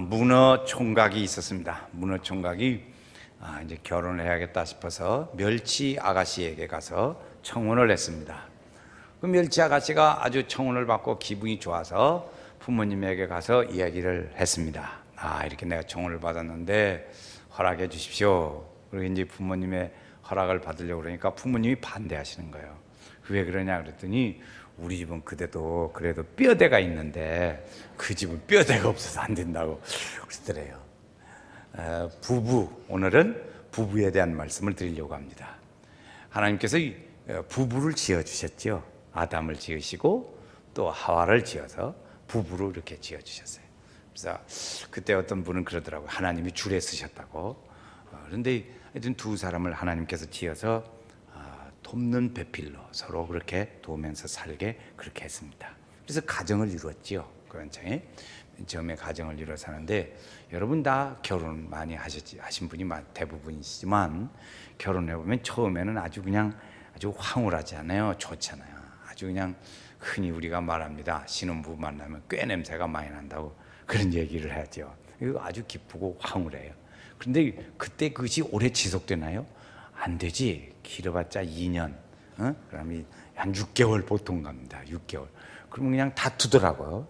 문어 총각이 있었습니다. 문어 총각이 이제 결혼을 해야겠다 싶어서 멸치 아가씨에게 가서 청혼을 했습니다. 그 멸치 아가씨가 아주 청혼을 받고 기분이 좋아서 부모님에게 가서 이야기를 했습니다. 이렇게 내가 청혼을 받았는데 허락해 주십시오. 그리고 이제 부모님의 허락을 받으려고 그러니까 부모님이 반대하시는 거예요. 왜 그러냐 그랬더니 우리 집은 그래도 뼈대가 있는데 그 집은 뼈대가 없어서 안 된다고 그러더래요. 오늘은 부부에 대한 말씀을 드리려고 합니다. 하나님께서 부부를 지어주셨죠. 아담을 지으시고 또 하와를 지어서 부부로 이렇게 지어주셨어요. 그래서 그때 어떤 분은 그러더라고요. 하나님이 줄에 쓰셨다고. 그런데 하여튼 두 사람을 하나님께서 지어서 돕는 배필로 서로 그렇게 도우면서 살게 그렇게 했습니다. 그래서 가정을 이루었지요. 그 현장에 처음에 가정을 이루어 사는데, 여러분 다 결혼 많이 하신 분이 대부분이시지만 결혼해 보면 처음에는 아주 황홀하지 않아요. 좋잖아요. 아주 그냥 흔히 우리가 말합니다. 신혼부부 만나면 꽤 냄새가 많이 난다고 그런 얘기를 하죠. 이거 아주 기쁘고 황홀해요. 그런데 그때 그것이 오래 지속되나요? 안 되지. 길어봤자 2년, 그러면 한 6개월 보통 갑니다. 6개월. 그러면 그냥 다투더라고요.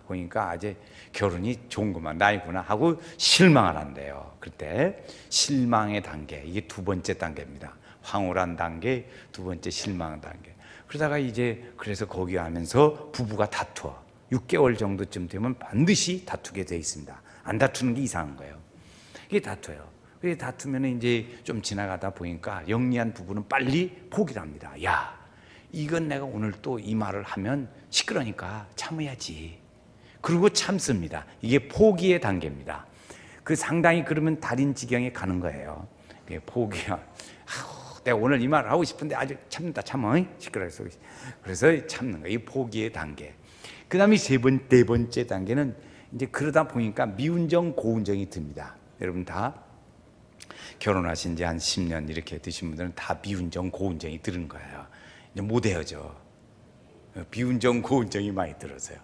보니까 아직 결혼이 좋은 것만 나이구나 하고 실망을 한대요. 그때 실망의 단계, 이게 두 번째 단계입니다. 황홀한 단계, 두 번째 실망 단계. 그러다가 이제 그래서 거기 하면서 부부가 다투어. 6개월 정도쯤 되면 반드시 다투게 돼 있습니다. 안 다투는 게 이상한 거예요. 이게 다투어요. 그게 다투면 이제 좀 지나가다 보니까 영리한 부부는 빨리 포기를 합니다. 야, 이건 내가 오늘 또 이 말을 하면 시끄러니까 참아야지. 그리고 참습니다. 이게 포기의 단계입니다. 그 상당히 그러면 달인 지경에 가는 거예요. 포기야. 내가 오늘 이 말을 하고 싶은데 아주 참는다, 참아. 시끄러워서. 그래서 참는 거예요. 이 포기의 단계. 그 다음에 네 번째 단계는 이제 그러다 보니까 미운정, 고운정이 듭니다. 여러분 다 결혼하신 지 한 10년 이렇게 되신 분들은 다 미운정, 고운정이 들은 거예요. 이제 못 헤어져. 비운정, 고운정이 많이 들어서요.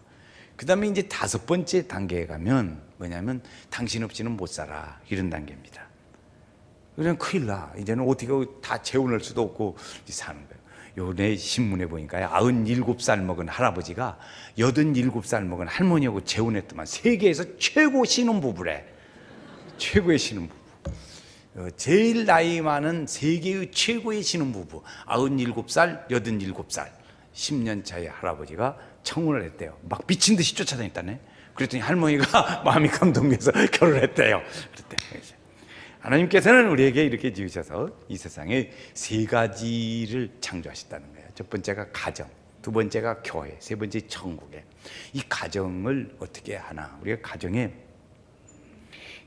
그 다음에 이제 다섯 번째 단계에 가면 뭐냐면 당신 없이는 못 살아. 이런 단계입니다. 그냥 큰일 나. 이제는 어떻게 다 재혼할 수도 없고 사는 거예요. 요내 신문에 보니까요, 97살 먹은 할아버지가 87살 먹은 할머니하고 재혼했더만 세계에서 최고 신혼부부래. 최고의 신혼부부. 제일 나이 많은 세계의 최고의 신혼부부 97살, 87살 10년 차의 할아버지가 청혼을 했대요. 막 미친 듯이 쫓아다녔다네. 그랬더니 할머니가 마음이 감동해서 결혼했대요. 그랬대요. 하나님께서는 우리에게 이렇게 지으셔서 이 세상에 세 가지를 창조하셨다는 거예요. 첫 번째가 가정, 두 번째가 교회, 세 번째 천국에. 이 가정을 어떻게 하나? 우리가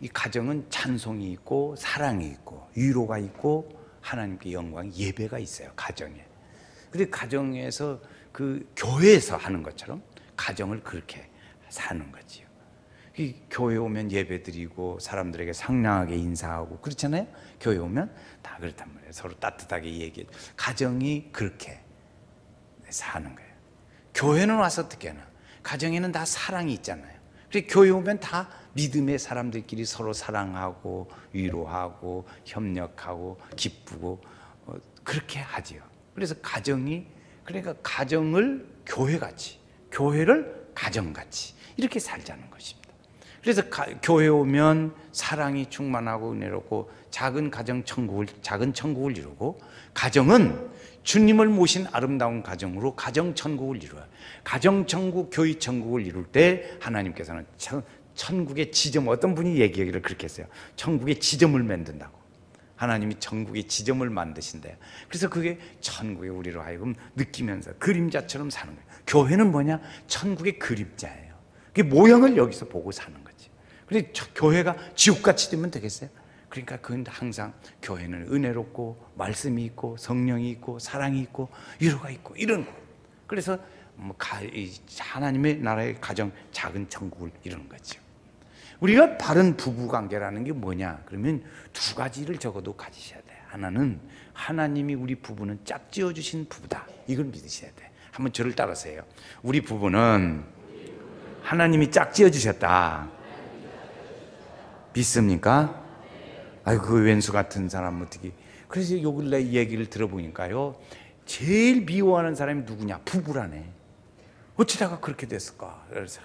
이 가정은 찬송이 있고 사랑이 있고 위로가 있고 하나님께 영광, 예배가 있어요. 가정에. 근데 가정에서 그 교회에서 하는 것처럼 가정을 그렇게 사는 거지요. 이 교회 오면 예배 드리고 사람들에게 상냥하게 인사하고 그렇잖아요. 교회 오면 다 그렇단 말이에요. 서로 따뜻하게 얘기해. 가정이 그렇게 사는 거예요. 교회는 와서 어떻게 하나? 가정에는 다 사랑이 있잖아요. 그래서 교회 오면 다 믿음의 사람들끼리 서로 사랑하고 위로하고 협력하고 기쁘고 그렇게 하지요. 그래서 그러니까 가정을 교회같이, 교회를 가정같이 이렇게 살자는 것입니다. 그래서 교회 오면 사랑이 충만하고 은혜롭고 작은 천국을 이루고, 가정은 주님을 모신 아름다운 가정으로 가정 천국을 이루어요. 가정 천국, 교회 천국을 이룰 때 하나님께서는 천국의 지점, 어떤 분이 얘기하기를 그렇게 했어요. 천국의 지점을 만든다고. 하나님이 천국의 지점을 만드신대요. 그래서 그게 천국에 우리로 하여금 느끼면서 그림자처럼 사는 거예요. 교회는 뭐냐? 천국의 그림자예요. 그 모형을 여기서 보고 사는 거지. 그런데 교회가 지옥같이 되면 되겠어요? 그러니까 그건 항상 교회는 은혜롭고 말씀이 있고 성령이 있고 사랑이 있고 위로가 있고 이런 거. 그래서 하나님의 나라의 가정, 작은 천국을 이루는 거죠. 우리가 바른 부부관계라는 게 뭐냐? 그러면 두 가지를 적어도 가지셔야 돼요. 하나는 하나님이 우리 부부는 짝지어 주신 부부다. 이걸 믿으셔야 돼. 한번 저를 따라서 해요. 우리 부부는 하나님이 짝 지어주셨다. 믿습니까? 아이고, 그 왼수 같은 사람 어떻게. 그래서 요 근래 이 얘기를 들어보니까요, 제일 미워하는 사람이 누구냐? 부부라네. 어찌다가 그렇게 됐을까? 그래서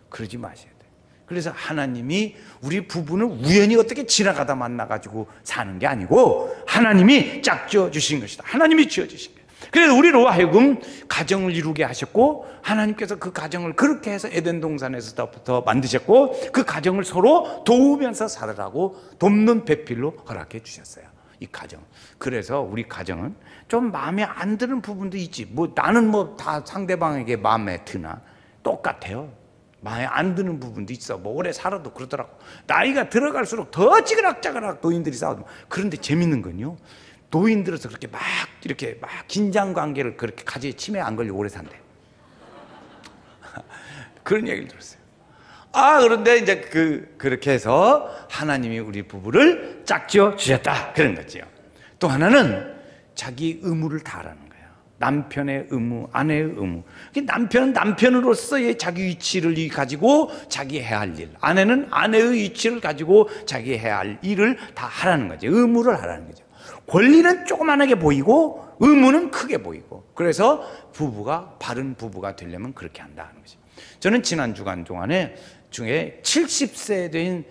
그러지 마셔야 돼. 그래서 하나님이 우리 부부는 우연히 어떻게 지나가다 만나가지고 사는 게 아니고 하나님이 짝 지어주신 것이다. 하나님이 지어주신 거예요. 그래서 우리로 하여금 가정을 이루게 하셨고, 하나님께서 그 가정을 그렇게 해서 에덴 동산에서부터 만드셨고, 그 가정을 서로 도우면서 살으라고 돕는 배필로 허락해 주셨어요, 이 가정. 그래서 우리 가정은 좀 마음에 안 드는 부분도 있지. 뭐 나는 뭐 다 상대방에게 마음에 드나? 똑같아요. 마음에 안 드는 부분도 있어. 뭐 오래 살아도 그러더라고. 나이가 들어갈수록 더 찌그락짜그락 노인들이 싸우고. 그런데 재밌는 건요, 노인들어서 그렇게 막 이렇게 막 긴장 관계를 그렇게 가지에 치매 안 걸리고 오래 산대. 그런 얘기를 들었어요. 그런데 이제 그렇게 해서 하나님이 우리 부부를 짝지어 주셨다, 그런 거지요. 또 하나는 자기 의무를 다하라는 거예요. 남편의 의무, 아내의 의무. 남편은 남편으로서의 자기 위치를 가지고 자기 해야 할 일, 아내는 아내의 위치를 가지고 자기 해야 할 일을 다 하라는 거죠. 의무를 하라는 거죠. 권리는 조그만하게 보이고 의무는 크게 보이고, 그래서 부부가 바른 부부가 되려면 그렇게 한다 하는 거죠. 저는 지난 주간 중에 70세 된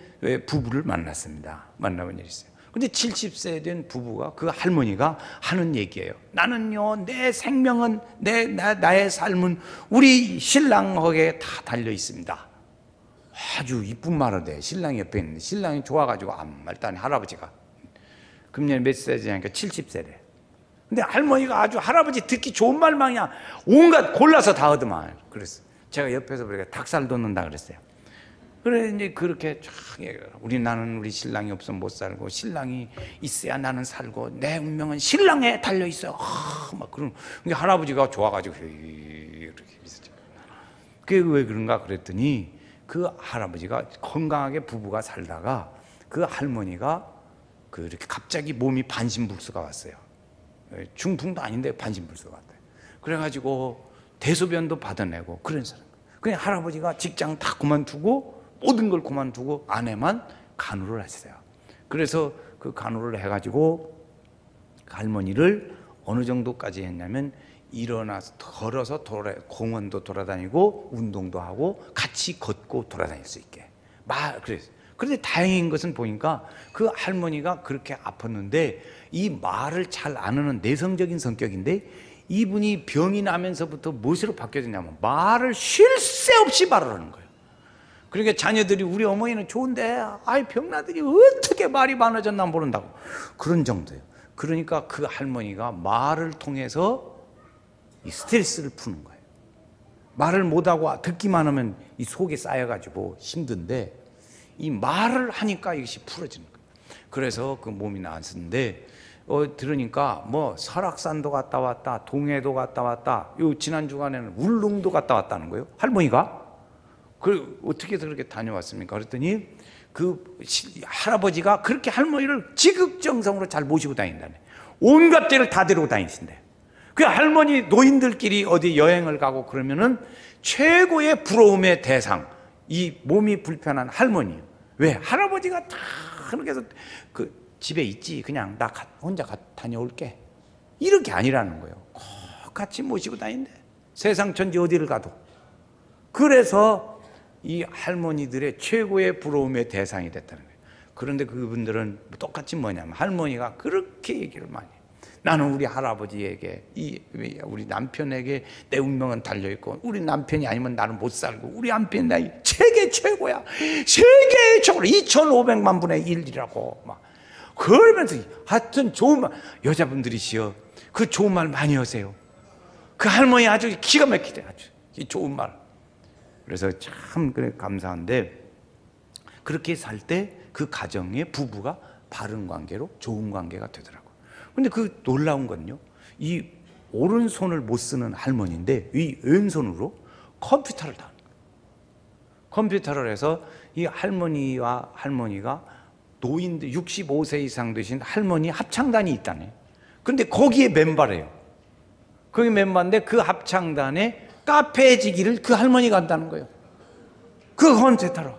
부부를 만났습니다. 만나본 일이 있어요. 근데 70세 된 부부가, 그 할머니가 하는 얘기예요. 나는요, 내 생명은, 나의 삶은 우리 신랑에게 다 달려 있습니다. 아주 이쁜 말을 해. 신랑이 옆에 있는데, 신랑이 좋아가지고 아무 말도 안 해. 할아버지가 금년 몇 세지냐니까 70세래. 근데 할머니가 아주 할아버지 듣기 좋은 말만 그냥 온갖 골라서 다 얻으만. 그랬어. 제가 옆에서 그러니까 닭살 돋는다 그랬어요. 그래 이제 그렇게 쫙 나는 우리 신랑이 없으면 못 살고, 신랑이 있어야 나는 살고, 내 운명은 신랑에 달려 있어. 막 그런. 근데 할아버지가 좋아가지고 이렇게 있었죠. 그게 왜 그런가 그랬더니, 그 할아버지가 건강하게 부부가 살다가 그 할머니가 이렇게 갑자기 몸이 반신불수가 왔어요. 중풍도 아닌데 반신불수가 왔대요. 그래가지고 대소변도 받아내고 그런 사람. 그냥 할아버지가 직장 다 그만두고 모든 걸 그만두고 아내만 간호를 했어요. 그래서 그 간호를 해가지고 할머니를 어느 정도까지 했냐면, 일어나서 걸어서 공원도 돌아다니고 운동도 하고 같이 걷고 돌아다닐 수 있게 그랬어요. 그런데 다행인 것은 보니까 그 할머니가 그렇게 아팠는데 이 말을 잘 안 하는 내성적인 성격인데, 이분이 병이 나면서부터 무엇으로 바뀌어졌냐면 말을 쉴 새 없이 말을 하는 거예요. 그러니까 자녀들이 우리 어머니는 좋은데 병나더니 어떻게 말이 많아졌나 모른다고, 그런 정도예요. 그러니까 그 할머니가 말을 통해서 이 스트레스를 푸는 거예요. 말을 못하고 듣기만 하면 이 속에 쌓여가지고 힘든데, 이 말을 하니까 이것이 풀어지는 거예요. 그래서 그 몸이 나았는데, 들으니까 뭐 설악산도 갔다 왔다, 동해도 갔다 왔다, 요 지난 주간에는 울릉도 갔다 왔다는 거예요. 할머니가 어떻게 그렇게 다녀왔습니까? 그랬더니 그 할아버지가 그렇게 할머니를 지극정성으로 잘 모시고 다닌다네. 온갖 데를 다 데리고 다니신대. 그 할머니 노인들끼리 어디 여행을 가고 그러면은 최고의 부러움의 대상, 이 몸이 불편한 할머니. 왜? 할아버지가 다 그렇게 해서 그 집에 있지, 그냥 나 혼자 다녀올게, 이렇게 아니라는 거예요. 꼭 같이 모시고 다닌대. 세상 천지 어디를 가도. 그래서 이 할머니들의 최고의 부러움의 대상이 됐다는 거예요. 그런데 그분들은 똑같이 뭐냐면, 할머니가 그렇게 얘기를 많이 해요. 나는 우리 할아버지에게, 우리 남편에게 내 운명은 달려있고, 우리 남편이 아니면 나는 못 살고, 우리 남편이 나의 세계 최고야, 세계 최고로 2,500만 분의 1이라고 막 그러면서, 하여튼 좋은 말, 여자분들이시여 그 좋은 말 많이 하세요. 그 할머니 아주 기가 막히대, 아주 좋은 말. 그래서 참 감사한데, 그렇게 살 때 그 가정의 부부가 바른 관계로 좋은 관계가 되더라고요. 근데 그 놀라운 건요, 이 오른손을 못 쓰는 할머니인데 이 왼손으로 컴퓨터를 다 하는 거예요. 컴퓨터를 해서 이 할머니가 노인들 65세 이상 되신 할머니 합창단이 있다네. 근데 거기에 멤버래요. 거기 멤버인데 그 합창단에 카페지기를 그 할머니가 한다는 거예요. 그 헌세타로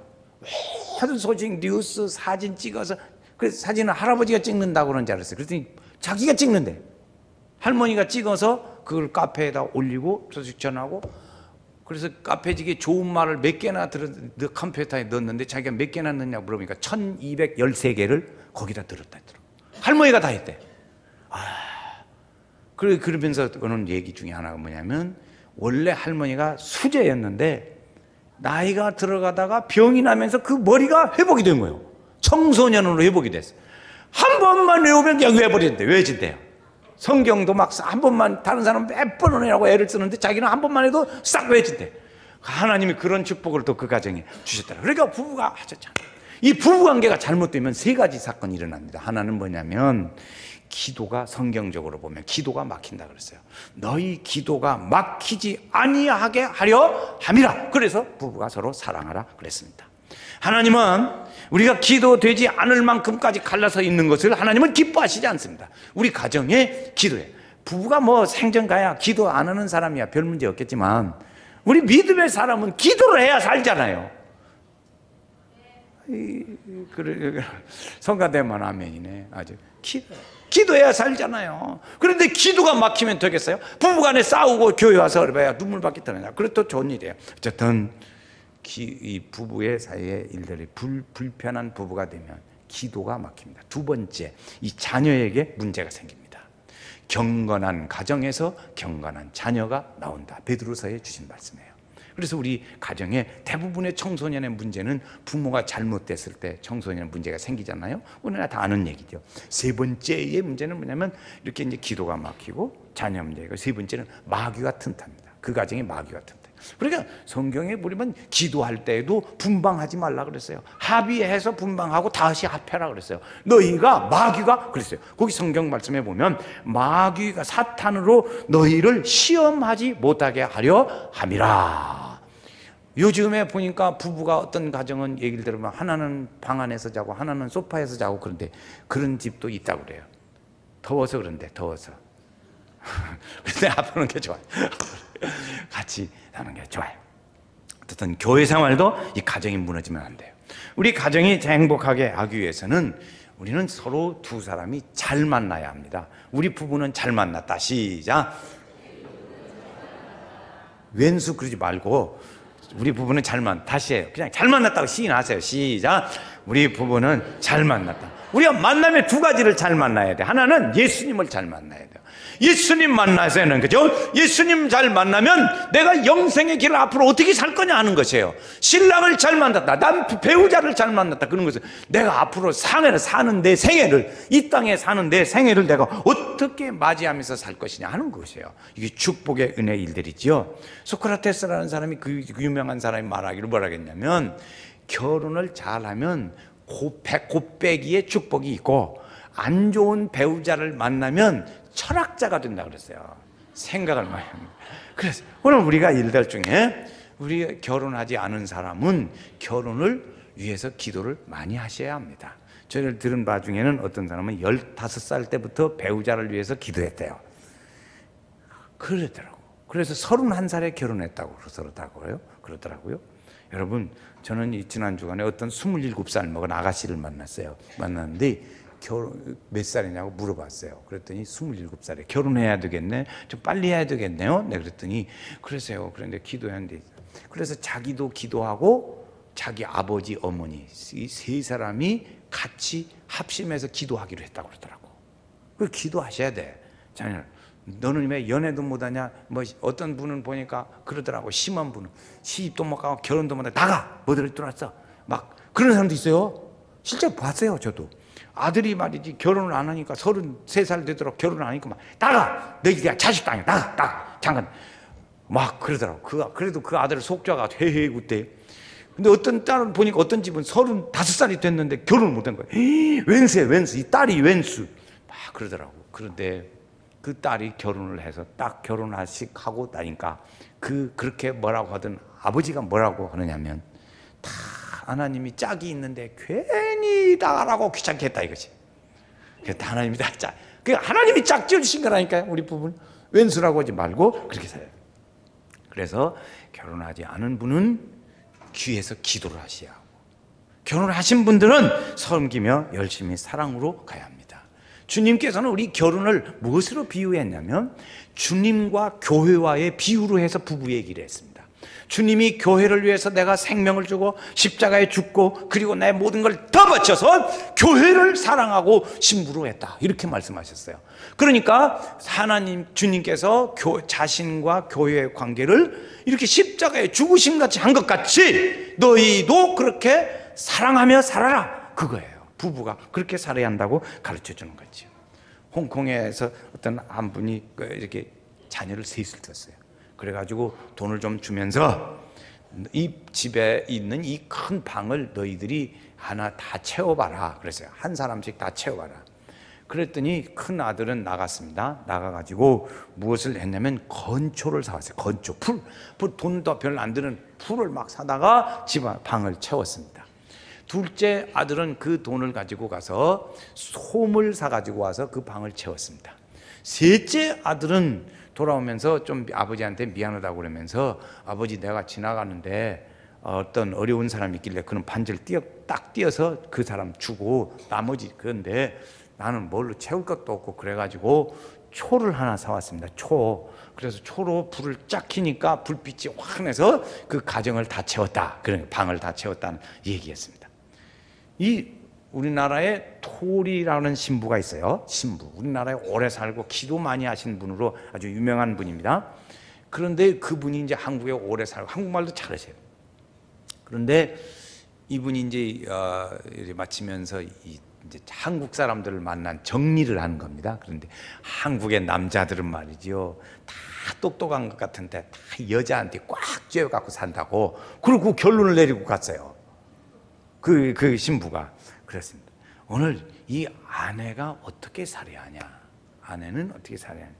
하도 소식, 뉴스, 사진 찍어서, 그 사진은 할아버지가 찍는다고 그런 줄 알았어요. 그랬더니 자기가 찍는데, 할머니가 찍어서 그걸 카페에다 올리고 소식 전하고, 그래서 카페지기에 좋은 말을 몇 개나 컴퓨터에 넣었는데 자기가 몇 개나 넣냐고 물어보니까 1213개를 거기다 들었다 했더라고. 할머니가 다 했대. 그러면서 오는 얘기 중에 하나가 뭐냐면, 원래 할머니가 수제였는데 나이가 들어가다가 병이 나면서 그 머리가 회복이 된 거예요. 청소년으로 회복이 됐어요. 한 번만 외우면 그냥 외워버린대. 외워진대요. 성경도 막 한 번만, 다른 사람은 몇 번을 하고 애를 쓰는데 자기는 한 번만 해도 싹 외워진대. 하나님이 그런 축복을 또 그 가정에 주셨더라. 그러니까 부부가 하셨잖아요. 이 부부관계가 잘못되면 세 가지 사건이 일어납니다. 하나는 뭐냐면, 기도가, 성경적으로 보면 기도가 막힌다 그랬어요. 너희 기도가 막히지 아니하게 하려 함이라. 그래서 부부가 서로 사랑하라 그랬습니다. 하나님은 우리가 기도되지 않을 만큼까지 갈라서 있는 것을 하나님은 기뻐하시지 않습니다. 우리 가정에 기도해. 부부가 뭐 생전 가야 기도 안 하는 사람이야 별 문제 없겠지만, 우리 믿음의 사람은 기도를 해야 살잖아요. 그래, 성가대만 아멘이네. 아주 기도해야 살잖아요. 그런데 기도가 막히면 되겠어요? 부부간에 싸우고 교회 와서 얼마야 눈물밖에 터내냐. 그래도 좋은 일이에요. 어쨌든 이 부부의 사이의 일들이 불편한 부부가 되면 기도가 막힙니다. 두 번째, 이 자녀에게 문제가 생깁니다. 경건한 가정에서 경건한 자녀가 나온다. 베드로서에 주신 말씀이에요. 그래서 우리 가정의 대부분의 청소년의 문제는 부모가 잘못됐을 때 청소년 문제가 생기잖아요. 우리가 다 아는 얘기죠. 세 번째의 문제는 뭐냐면, 이렇게 이제 기도가 막히고 자녀 문제고, 세 번째는 마귀가 튼탑니다. 그 가정에 마귀가 튼탑. 그러니까 성경에 보면 기도할 때에도 분방하지 말라 그랬어요. 합의해서 분방하고 다시 합해라 그랬어요. 너희가, 마귀가 그랬어요. 거기 성경 말씀에 보면 마귀가 사탄으로 너희를 시험하지 못하게 하려 함이라. 요즘에 보니까 부부가 어떤 가정은 얘기를 들으면 하나는 방 안에서 자고 하나는 소파에서 자고, 그런데 그런 집도 있다고 그래요. 더워서 그런데, 더워서. 근데 앞으로는 게 좋아요. 같이 사는 게 좋아요. 어쨌든 교회 생활도 이 가정이 무너지면 안 돼요. 우리 가정이 행복하게 하기 위해서는 우리는 서로 두 사람이 잘 만나야 합니다. 우리 부부는 잘 만났다. 시작. 왼수 그러지 말고, 우리 부부는 다시 해요. 그냥 잘 만났다고 시인하세요. 시작. 우리 부부는 잘 만났다. 우리가 만나면 두 가지를 잘 만나야 돼. 하나는 예수님을 잘 만나야 돼요. 예수님 만나서는, 그죠? 예수님 잘 만나면 내가 영생의 길을 앞으로 어떻게 살 거냐 하는 것이에요. 신랑을 잘 만났다, 배우자를 잘 만났다, 그런 것은 내가 앞으로 사는 내 생애를, 이 땅에 사는 내 생애를 내가 어떻게 맞이하면서 살 것이냐 하는 것이에요. 이게 축복의 은혜의 일들이지요. 소크라테스라는 사람이, 그 유명한 사람이 말하기를 뭐라 했냐면, 결혼을 잘하면 곱빼기의 축복이 있고, 안 좋은 배우자를 만나면 철학자가 된다 그랬어요. 생각을 많이 합니다. 그래서 오늘 우리가 일들 중에, 우리 결혼하지 않은 사람은 결혼을 위해서 기도를 많이 하셔야 합니다. 저를 들은 바 중에는 어떤 사람은 15살 때부터 배우자를 위해서 기도했대요. 그러더라고. 그래서 31살에 결혼했다고 그러더라고요. 여러분, 저는 지난 주간에 어떤 27살 먹은 아가씨를 만났는데 몇 살이냐고 물어봤어요. 그랬더니 27살에 결혼해야 되겠네, 좀 빨리 해야 되겠네요. 네, 그랬더니 그러세요. 그런데 기도했는데, 그래서 자기도 기도하고 자기 아버지, 어머니 이 세 사람이 같이 합심해서 기도하기로 했다고 그러더라고. 그 기도하셔야 돼. 자녀, 너는 왜 연애도 못하냐? 뭐 어떤 분은 보니까 그러더라고. 심한 분은 시집도 못 가고 결혼도 못하고 나가, 뭐들 들어왔어, 막 그런 사람도 있어요. 실제 봤어요. 저도 아들이 말이지 결혼을 안 하니까 33살 되도록 결혼을 안 하니까 막 나가, 너희가 자식도 아니야, 나가 잠깐 막 그러더라고. 그래도 그 아들을 속죄가 헤헤 그때. 근데 어떤 딸은 보니까 어떤 집은 35살이 됐는데 결혼을 못한 거예요. 웬수야, 웬수. 이 딸이 웬수 막 그러더라고. 그런데 그 딸이 결혼을 해서 딱 결혼하고 나니까 그렇게 뭐라고 하든 아버지가 뭐라고 하느냐면, 다 하나님이 짝이 있는데 괜히 나가라고 귀찮게 했다 이거지. 그래서 하나님이 다 짝, 하나님이 짝 지어주신 거라니까요. 우리 부부는 왼수라고 하지 말고 그렇게 살아요. 그래서 결혼하지 않은 분은 귀에서 기도를 하셔야 하고, 결혼을 하신 분들은 섬기며 열심히 사랑으로 가야 합니다. 주님께서는 우리 결혼을 무엇으로 비유했냐면 주님과 교회와의 비유로 해서 부부 얘기를 했습니다. 주님이 교회를 위해서 내가 생명을 주고 십자가에 죽고 그리고 내 모든 걸 다 바쳐서 교회를 사랑하고 신부로 했다, 이렇게 말씀하셨어요. 그러니까 하나님 주님께서 자신과 교회의 관계를 이렇게 십자가에 죽으심같이 한 것 같이 너희도 그렇게 사랑하며 살아라, 그거예요. 부부가 그렇게 살아야 한다고 가르쳐 주는 거죠. 홍콩에서 어떤 한 분이 이렇게 자녀를 셋을 뒀어요. 그래가지고 돈을 좀 주면서 이 집에 있는 이 큰 방을 너희들이 하나 다 채워봐라 그랬어요. 한 사람씩 다 채워봐라. 그랬더니 큰 아들은 나갔습니다. 나가가지고 무엇을 했냐면 건초를 사왔어요. 건초, 풀 돈도 별로 안 드는 풀을 막 사다가 집 방을 채웠습니다. 둘째 아들은 그 돈을 가지고 가서 솜을 사가지고 와서 그 방을 채웠습니다. 셋째 아들은 돌아오면서 좀 아버지한테 미안하다고 그러면서, 아버지 내가 지나가는데 어떤 어려운 사람이 있길래 그런 반지를 딱 띄어서 그 사람 주고 나머지 그런데 나는 뭘로 채울 것도 없고 그래가지고 초를 하나 사왔습니다. 초. 그래서 초로 불을 쫙 켜니까 불빛이 환해서 그 가정을 다 채웠다, 그런 방을 다 채웠다는 얘기였습니다. 이 우리나라에 토리라는 신부가 있어요. 신부. 우리나라에 오래 살고 기도 많이 하신 분으로 아주 유명한 분입니다. 그런데 그분이 이제 한국에 오래 살고 한국말도 잘하세요. 그런데 이분이 이제 마치면서 이제 한국 사람들을 만난 정리를 하는 겁니다. 그런데 한국의 남자들은 말이죠, 다 똑똑한 것 같은데 다 여자한테 꽉 쥐어갖고 산다고, 그리고 결론을 내리고 갔어요. 그 신부가. 그렇습니다. 오늘 이 아내가 어떻게 살아야 하냐, 아내는 어떻게 살아야 하냐,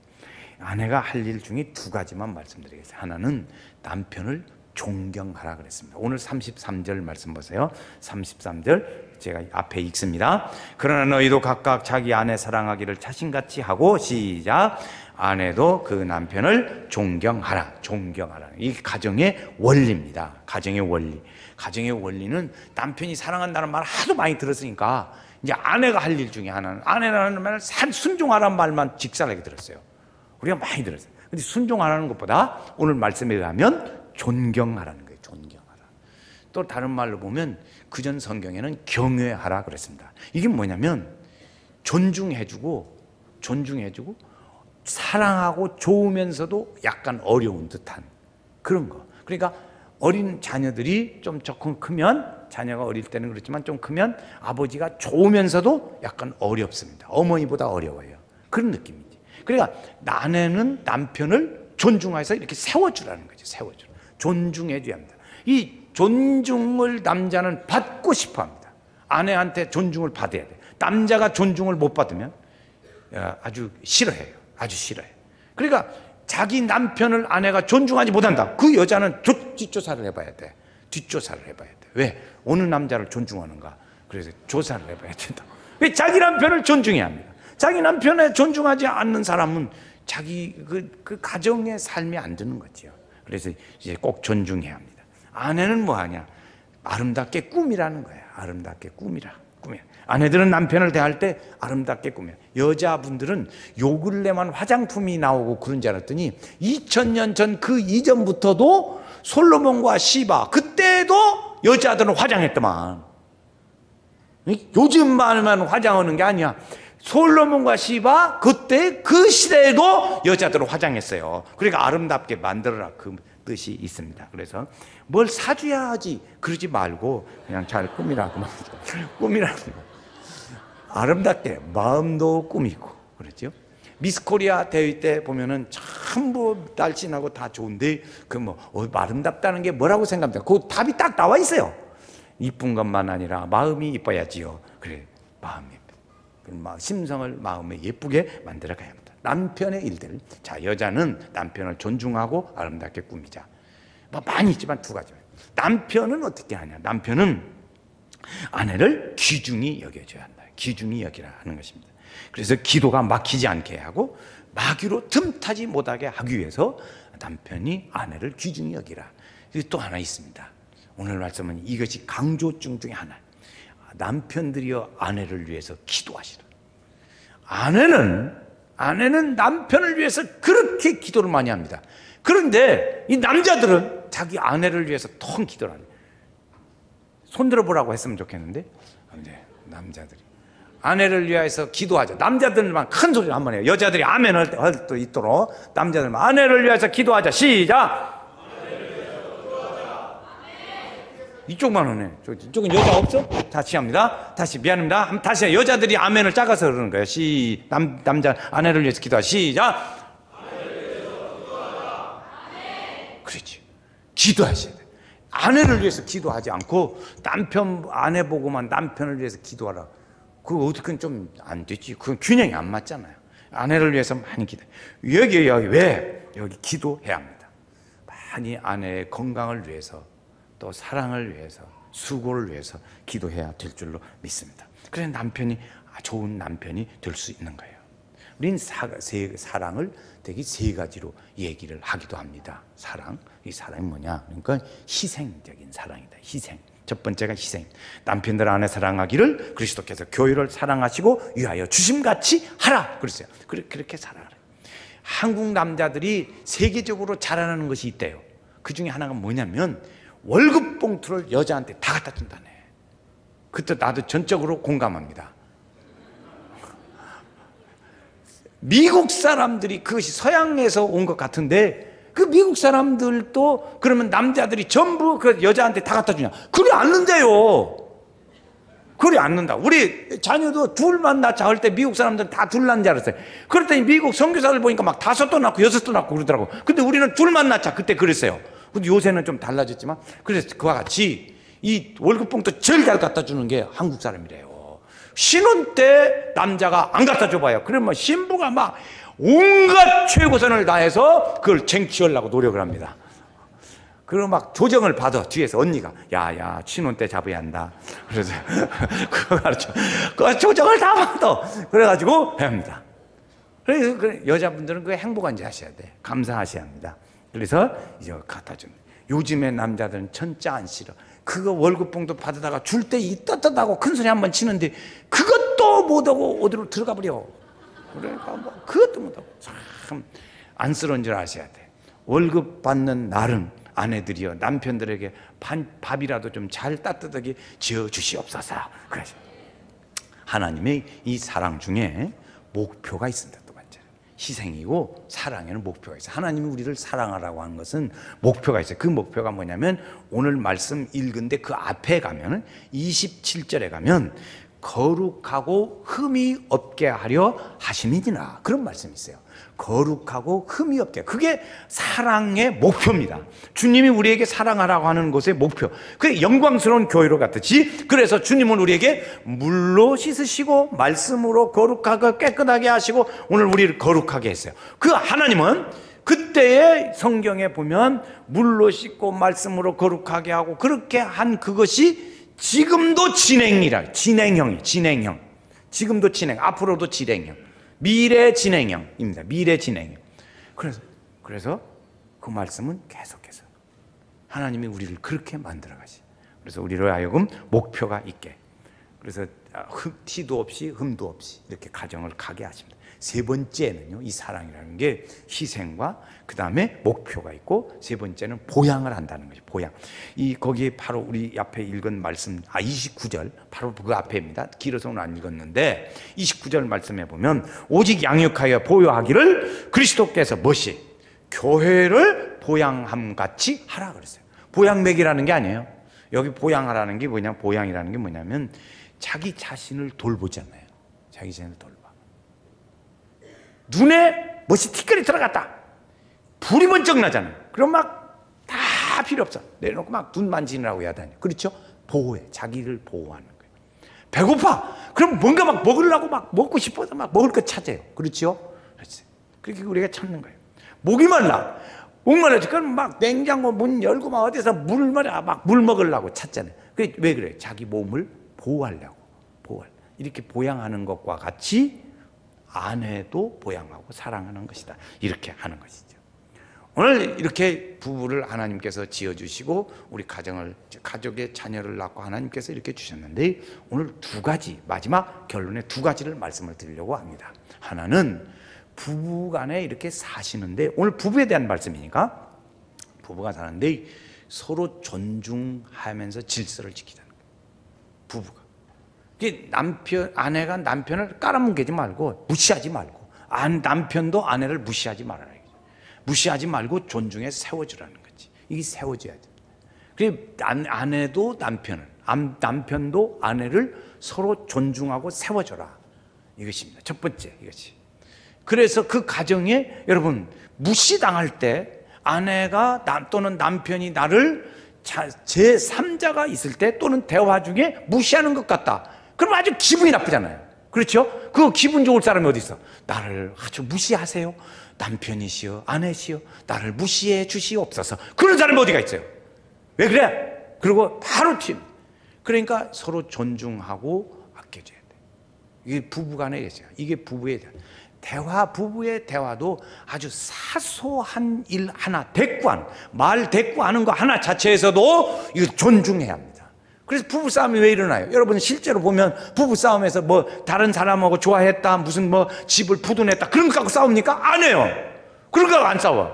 아내가 할 일 중에 두 가지만 말씀드리겠습니다. 하나는 남편을 존경하라 그랬습니다. 오늘 33절 말씀 보세요. 33절 제가 앞에 읽습니다. 그러나 너희도 각각 자기 아내 사랑하기를 자신같이 하고, 시작. 아내도 그 남편을 존경하라. 존경하라. 이 가정의 원리입니다. 가정의 원리. 가정의 원리는 남편이 사랑한다는 말 하도 많이 들었으니까 이제 아내가 할 일 중에 하나는, 아내라는 말을 순종하라는 말만 직설하게 들었어요. 우리가 많이 들었어요. 근데 순종하라는 것보다 오늘 말씀에 의하면 존경하라는 거예요. 존경하라. 또 다른 말로 보면 그전 성경에는 경외하라 그랬습니다. 이게 뭐냐면 존중해주고 사랑하고 좋으면서도 약간 어려운 듯한 그런 거. 그러니까 어린 자녀들이 좀 조금 크면, 자녀가 어릴 때는 그렇지만 좀 크면 아버지가 좋으면서도 약간 어렵습니다. 어머니보다 어려워요. 그런 느낌이지. 그러니까 아내는 남편을 존중해서 이렇게 세워주라는 거죠. 세워주라. 존중해줘야 합니다. 이 존중을 남자는 받고 싶어 합니다. 아내한테 존중을 받아야 돼. 남자가 존중을 못 받으면 아주 싫어해요. 아주 싫어해요. 그러니까 자기 남편을 아내가 존중하지 못한다. 그 여자는 뒷조사를 해봐야 돼. 뒷조사를 해봐야 돼. 왜? 어느 남자를 존중하는가? 그래서 조사를 해봐야 된다. 왜? 자기 남편을 존중해야 합니다. 자기 남편을 존중하지 않는 사람은 자기 그 가정의 삶이 안 되는 거죠. 그래서 이제 꼭 존중해야 합니다. 아내는 뭐 하냐? 아름답게 꾸미라는 거야. 아름답게 꾸미라. 아내들은 남편을 대할 때 아름답게 꾸며. 여자분들은 요 근래만 화장품이 나오고 그런 줄 알았더니 2000년 전 그 이전부터도 솔로몬과 시바, 그때도 여자들은 화장했더만. 요즘만 화장하는 게 아니야. 솔로몬과 시바, 그때 그 시대에도 여자들은 화장했어요. 그러니까 아름답게 만들어라, 그 뜻이 있습니다. 그래서 뭘 사줘야지 그러지 말고 그냥 잘 꾸미라고 꾸미라는 거. 아름답게 마음도 꾸미고 그렇죠. 미스 코리아 대회 때 보면은 전부 날씬하고 다 좋은데 그 뭐 아름답다는 게 뭐라고 생각합니까? 그 답이 딱 나와 있어요. 이쁜 것만 아니라 마음이 이뻐야지요. 그래, 마음이 심성을 마음에 예쁘게 만들어 가야 합니다. 남편의 일들. 자, 여자는 남편을 존중하고 아름답게 꾸미자. 뭐 많이 있지만 두 가지. 남편은 어떻게 하냐? 남편은 아내를 귀중히 여겨줘야 한다. 귀중히 여기라 하는 것입니다. 그래서 기도가 막히지 않게 하고 마귀로 틈타지 못하게 하기 위해서 남편이 아내를 귀중히 여기라. 또 하나 있습니다. 오늘 말씀은 이것이 강조증 중에 하나. 남편들이여 아내를 위해서 기도하시라. 아내는 남편을 위해서 그렇게 기도를 많이 합니다. 그런데 이 남자들은 자기 아내를 위해서 통 기도를 합니다. 손들어 보라고 했으면 좋겠는데, 남자들이 아내를 위해서 기도하죠. 남자들만 큰 소리를 한번 해요. 여자들이 아멘을 할 수 있도록 남자들만 아내를 위해서 기도하자. 시작. 이쪽만 하네. 이쪽은 여자 없어? 다시 합니다. 다시 미안합니다. 다시 여자들이 아멘을 작아서 그러는 거예요. 남자 아내를 위해서 기도하. 시작. 그렇지. 기도하셔야 돼. 아내를 위해서 기도하지 않고 아내 보고만 남편을 위해서 기도하라. 그거 어떻게 좀 안 되지. 그건 균형이 안 맞잖아요. 아내를 위해서 많이 기도. 여기 왜? 여기 기도해야 합니다. 많이 아내의 건강을 위해서, 또 사랑을 위해서, 수고를 위해서 기도해야 될 줄로 믿습니다. 그래서 남편이 좋은 남편이 될 수 있는 거예요. 우린 사랑을 되게 세 가지로 얘기를 하기도 합니다. 이 사랑이 뭐냐? 그러니까 희생적인 사랑이다. 희생. 첫 번째가 희생. 남편들 아내 사랑하기를 그리스도께서 교회를 사랑하시고 위하여 주심같이 하라 그랬어요. 그렇게 살아라. 한국 남자들이 세계적으로 자라나는 것이 있대요. 그 중에 하나가 뭐냐면 월급 봉투를 여자한테 다 갖다 준다네. 그때 나도 전적으로 공감합니다. 미국 사람들이 그것이 서양에서 온 것 같은데, 그 미국 사람들도 그러면 남자들이 전부 그 여자한테 다 갖다 주냐? 그래 않는데요. 그래 않는다. 우리 자녀도 둘만 낳자 할 때 미국 사람들은 다 둘 낳는 줄 알았어요. 그랬더니 미국 선교사들 보니까 막 5도 낳고 6도 낳고 그러더라고. 근데 우리는 둘만 낳자 그때 그랬어요. 근데 요새는 좀 달라졌지만, 그래서 그와 같이 이 월급 봉투 제일 잘 갖다 주는 게 한국 사람이래요. 신혼 때 남자가 안 갖다 줘봐요. 그러면 신부가 막 온갖 최고선을 다해서 그걸 쟁취하려고 노력을 합니다. 그리고 막 조정을 받아. 뒤에서 언니가 야 신혼 때 잡아야 한다. 그래서 그거 가르쳐. 그 조정을 다 받아. 그래가지고 해야 합니다. 그래서 여자분들은 그게 행복한지 하셔야 돼. 감사하셔야 합니다. 그래서 이제 갖다 줍니다. 요즘에 남자들은 천짜 안 싫어. 그거 월급 봉투 받아다가 줄 때 이 떳떳하고 큰 소리 한번 치는데 그것도 못하고 어디로 들어가 버려. 그러니까 뭐 그것도 못하고 참 안쓰러운 줄 아셔야 돼. 월급 받는 날은 아내들이여 남편들에게 밥이라도 좀 잘 따뜻하게 지어 주시옵소서. 그러죠. 하나님의 이 사랑 중에 목표가 있습니다. 두 번째 희생이고 사랑에는 목표가 있어요. 하나님이 우리를 사랑하라고 하는 것은 목표가 있어요. 그 목표가 뭐냐면 오늘 말씀 읽은데 그 앞에 가면은 27절에 가면 거룩하고 흠이 없게 하려 하심이니라, 그런 말씀이 있어요. 거룩하고 흠이 없게. 그게 사랑의 목표입니다. 주님이 우리에게 사랑하라고 하는 것의 목표. 그게 영광스러운 교회로 같듯이, 그래서 주님은 우리에게 물로 씻으시고 말씀으로 거룩하고 깨끗하게 하시고 오늘 우리를 거룩하게 했어요. 그 하나님은 그때의 성경에 보면 물로 씻고 말씀으로 거룩하게 하고 그렇게 한 그것이 지금도 진행형. 지금도 진행, 앞으로도 진행형. 미래 진행형입니다. 미래 진행형. 그래서 그 말씀은 계속해서 하나님이 우리를 그렇게 만들어 가시. 그래서 우리로 하여금 목표가 있게. 그래서 티도 없이 흠도 없이 이렇게 가정을 가게 하십니다. 세 번째는요, 이 사랑이라는 게 희생과 그 다음에 목표가 있고, 세 번째는 보양을 한다는 거죠. 보양. 거기에 바로 우리 앞에 읽은 말씀, 29절, 바로 그 앞에입니다. 길어서 오늘 안 읽었는데, 29절 말씀해 보면, 오직 양육하여 보호하기를 그리스도께서 무엇이? 교회를 보양함 같이 하라 그랬어요. 보양 먹이라는 게 아니에요. 여기 보양하라는 게 뭐냐, 보양이라는 게 뭐냐면, 자기 자신을 돌보잖아요. 자기 자신을 돌봐. 눈에 멋이 티끌이 들어갔다. 불이 번쩍 나잖아요. 그럼 막 다 필요 없어. 내려놓고 막 눈 만지느라고 해야 되냐. 그렇죠? 보호해. 자기를 보호하는 거예요. 배고파. 그럼 뭔가 막 먹으려고 막 먹고 싶어서 막 먹을 거 찾아요. 그렇죠? 그렇지. 그렇게 우리가 찾는 거예요. 목이 말라. 목말라지. 그럼 막 냉장고 문 열고 막 어디서 물 먹으려고 찾잖아요. 왜 그래? 자기 몸을 보호하려고. 이렇게 보양하는 것과 같이 아내도 보양하고 사랑하는 것이다. 이렇게 하는 것이죠. 오늘 이렇게 부부를 하나님께서 지어주시고 우리 가족의 자녀를 낳고 하나님께서 이렇게 주셨는데, 오늘 두 가지, 마지막 결론에 두 가지를 말씀을 드리려고 합니다. 하나는 부부간에 이렇게 사시는데, 오늘 부부에 대한 말씀이니까 부부가 사는데 서로 존중하면서 질서를 지키자는 거예요. 부부가 아내가 남편을 깔아뭉개지 말고 무시하지 말고, 남편도 아내를 무시하지 말아라. 무시하지 말고 존중해 세워주라는 거지. 이게 세워줘야 돼. 그래서 아내도 남편도 아내를 서로 존중하고 세워줘라. 이것입니다. 첫 번째 이것이. 그래서 그 가정에 여러분 무시당할 때, 아내가 또는 남편이 나를 제3자가 있을 때 또는 대화 중에 무시하는 것 같다. 그럼 아주 기분이 나쁘잖아요. 그렇죠? 그 기분 좋을 사람이 어디 있어? 나를 아주 무시하세요. 남편이시여 아내시여 나를 무시해 주시옵소서. 그런 사람이 어디가 있어요? 왜 그래? 그리고 바로 튀는. 그러니까 서로 존중하고 아껴줘야 돼. 이게 부부간의 예죠. 이게 부부의 대화. 부부의 대화도 아주 사소한 일 하나, 대꾸하는 말 대꾸하는 거 하나 자체에서도 이거 존중해야 합니다. 그래서 부부싸움이 왜 일어나요? 여러분 실제로 보면 부부싸움에서 뭐 다른 사람하고 좋아했다, 무슨 뭐 집을 부둔했다, 그런 거 갖고 싸웁니까? 안 해요. 그런 거 갖고 안 싸워.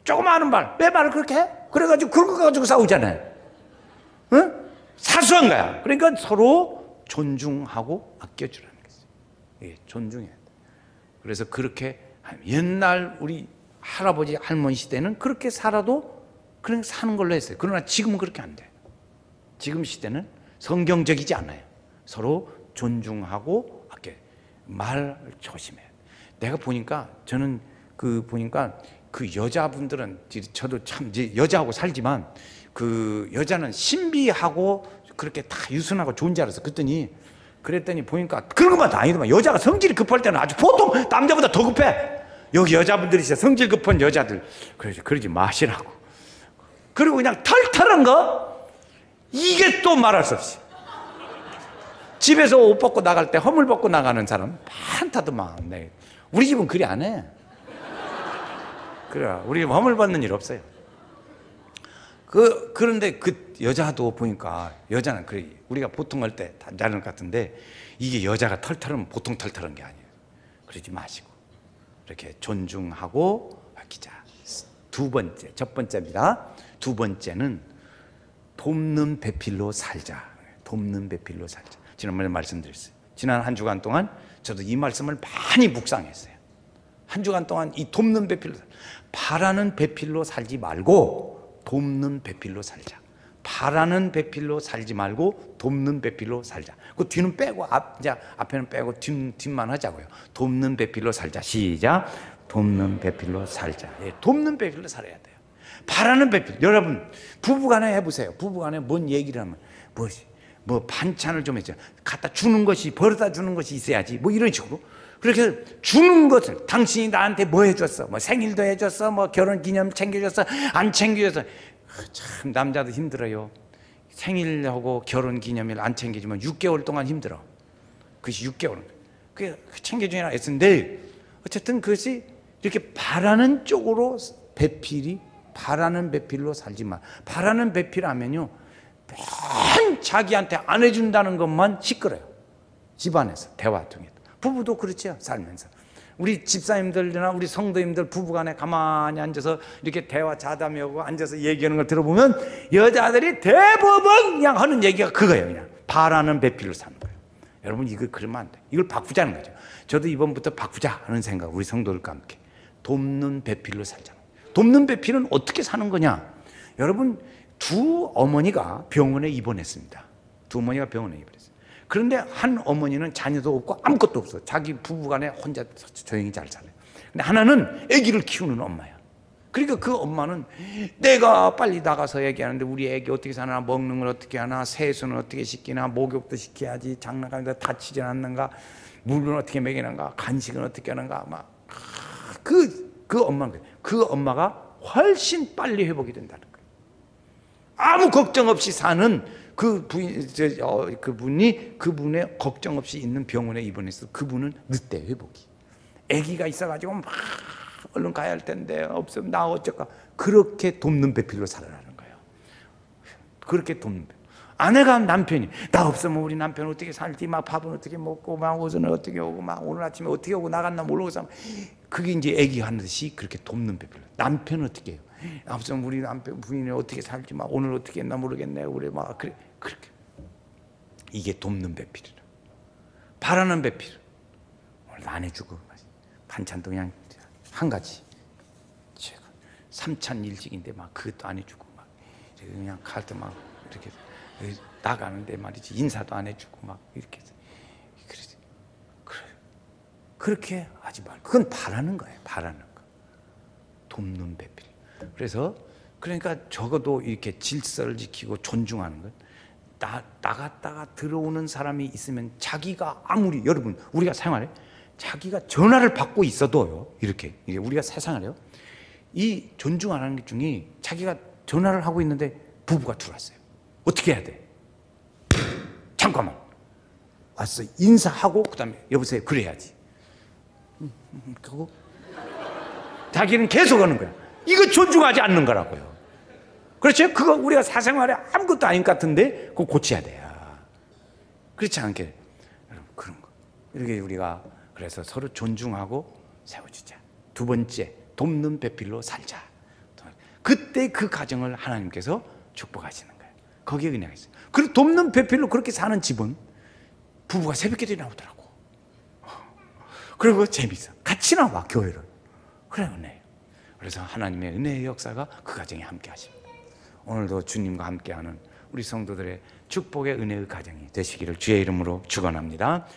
조금 하는 말, 왜 말을 그렇게 해? 그래가지고 그런 거 가지고 싸우잖아요. 응? 사소한 거야. 그러니까 서로 존중하고 아껴주라는 거죠. 예, 존중해야 돼. 그래서 그렇게 옛날 우리 할아버지 할머니 시대는 그렇게 살아도 그냥 사는 걸로 했어요. 그러나 지금은 그렇게 안 돼. 지금 시대는 성경적이지 않아요. 서로 존중하고 아껴. 말 조심해. 내가 보니까 저는 보니까 그 여자분들은, 저도 참 이제 여자하고 살지만 그 여자는 신비하고 그렇게 다 유순하고 좋은 줄 알았어. 그랬더니 보니까 그런 것만 다 아니더만, 여자가 성질이 급할 때는 아주 보통 남자보다 더 급해. 여기 여자분들이 있어, 성질 급한 여자들. 그러지 마시라고. 그리고 그냥 털털한 거, 이게 또 말할 수 없이. 집에서 옷 벗고 나갈 때 허물 벗고 나가는 사람 많다더만. 네. 우리 집은 그리 안 해. 그래, 우리 집은 허물 벗는 일 없어요. 그런데 그 여자도 보니까, 여자는 그래, 우리가 보통 할 때 다른 것 같은데, 이게 여자가 털털하면 보통 털털한 게 아니에요. 그러지 마시고 이렇게 존중하고 아끼자. 첫 번째입니다. 두 번째는 돕는 배필로 살자. 돕는 배필로 살자. 지난번에 말씀드렸어요. 지난 한 주간 동안 저도 이 말씀을 많이 묵상했어요. 한 주간 동안 이 돕는 배필로 살자. 바라는 배필로 살지 말고 돕는 배필로 살자. 바라는 배필로 살지 말고 돕는 배필로 살자. 그 뒤는 빼고 앞에는 빼고 뒷만 하자고요. 돕는 배필로 살자. 시작. 돕는 배필로 살자. 예, 돕는 배필로 살아야 돼요. 바라는 배필. 여러분 부부간에 해보세요. 부부간에 뭔 얘기를 하면 뭐 반찬을 좀 했죠. 갖다 주는 것이, 벌어다 주는 것이 있어야지. 뭐 이런 식으로. 그렇게 주는 것을, 당신이 나한테 뭐 해줬어? 뭐 생일도 해줬어? 뭐 결혼 기념 챙겨줬어? 안 챙겨줬어? 참 남자도 힘들어요. 생일하고 결혼 기념일 안 챙겨주면 6개월 동안 힘들어. 그것이 6개월. 그게 챙겨주냐 했는데, 어쨌든 그것이 이렇게 바라는 쪽으로 바라는 배필로 살지 마. 바라는 배필하면요, 맨 자기한테 안 해준다는 것만 시끄러요. 집안에서 대화 중에. 부부도 그렇죠. 살면서 우리 집사님들이나 우리 성도님들 부부간에 가만히 앉아서 이렇게 대화 자담하고 앉아서 얘기하는 걸 들어보면 여자들이 대부분 그냥 하는 얘기가 그거예요. 그냥 바라는 배필로 사는 거예요. 여러분 이거 그러면 안 돼. 이걸 바꾸자는 거죠. 저도 이번부터 바꾸자 하는 생각, 우리 성도들과 함께 돕는 배필로 살자. 돕는 배필은 어떻게 사는 거냐? 여러분 두 어머니가 병원에 입원했습니다. 두 어머니가 병원에 입원했어요. 그런데 한 어머니는 자녀도 없고 아무것도 없어. 자기 부부간에 혼자 조용히 잘 살아요. 근데 하나는 아기를 키우는 엄마야. 그러니까 그 엄마는 내가 빨리 나가서 얘기하는데 우리 애기 어떻게 사나, 먹는 걸 어떻게 하나, 세수는 어떻게 시키나, 목욕도 시켜야지, 장난감에다 다치지 않는가, 물은 어떻게 먹이는가, 간식은 어떻게 하는가, 막 그 엄마가 훨씬 빨리 회복이 된다는 거예요. 아무 걱정 없이 사는 그분의 걱정 없이 있는 병원에 입원해서 그분은 늦대 회복이. 아기가 있어가지고 막 얼른 가야 할 텐데 없으면 나 어쩔까. 그렇게 돕는 배필로 살아라는 거예요. 그렇게 돕는 배필. 아내가 남편이 나 없으면 우리 남편 어떻게 살지, 막 밥은 어떻게 먹고, 막 옷은 어떻게 오고, 막 오늘 아침에 어떻게 오고 나갔나 모르고, 그게 이제 아기 하듯이 그렇게 돕는 배필로. 남편은 어떻게 해요? 없으면 우리 남편 부인이 어떻게 살지, 막 오늘 어떻게 했나 모르겠네, 우리 막 그래, 그렇게. 이게 돕는 배필이라. 바라는 배필. 오늘 안 해주고 반찬도 그냥 한 가지. 3찬 일식인데 막 그것도 안 해주고, 막 그냥 갈 때 막 이렇게 나가는데 말이지 인사도 안 해주고 막 이렇게. 그렇게 하지 말고, 그건 바라는 거예요. 바라는 거. 돕는 배필. 그래서 그러니까 적어도 이렇게 질서를 지키고 존중하는 것. 나갔다가 들어오는 사람이 있으면 자기가 아무리, 여러분 우리가 생활해 자기가 전화를 받고 있어도요, 이렇게 우리가 세상을요, 이 존중하는 것 중에 자기가 전화를 하고 있는데 부부가 들어왔어요. 어떻게 해야 돼? 잠깐만 왔어, 인사하고 그다음에 여보세요 그래야지. 그리고 자기는 계속 하는 거야. 이거 존중하지 않는 거라고요. 그렇죠? 그거 우리가 사생활에 아무것도 아닌 것 같은데 그거 고쳐야 돼요. 그렇지 않게 여러분, 그런 거. 이렇게 우리가 그래서 서로 존중하고 세워주자. 두 번째, 돕는 배필로 살자. 그때 그 가정을 하나님께서 축복하시는 거예요. 거기에 은혜가 있어요. 그리고 돕는 배필로 그렇게 사는 집은 부부가 새벽기도에 나오더라고. 그리고 재밌어. 같이 나와 교회를. 그래, 은혜예요. 그래서 하나님의 은혜의 역사가 그 가정에 함께 하십니다. 오늘도 주님과 함께하는 우리 성도들의 축복의 은혜의 가정이 되시기를 주의 이름으로 축원합니다.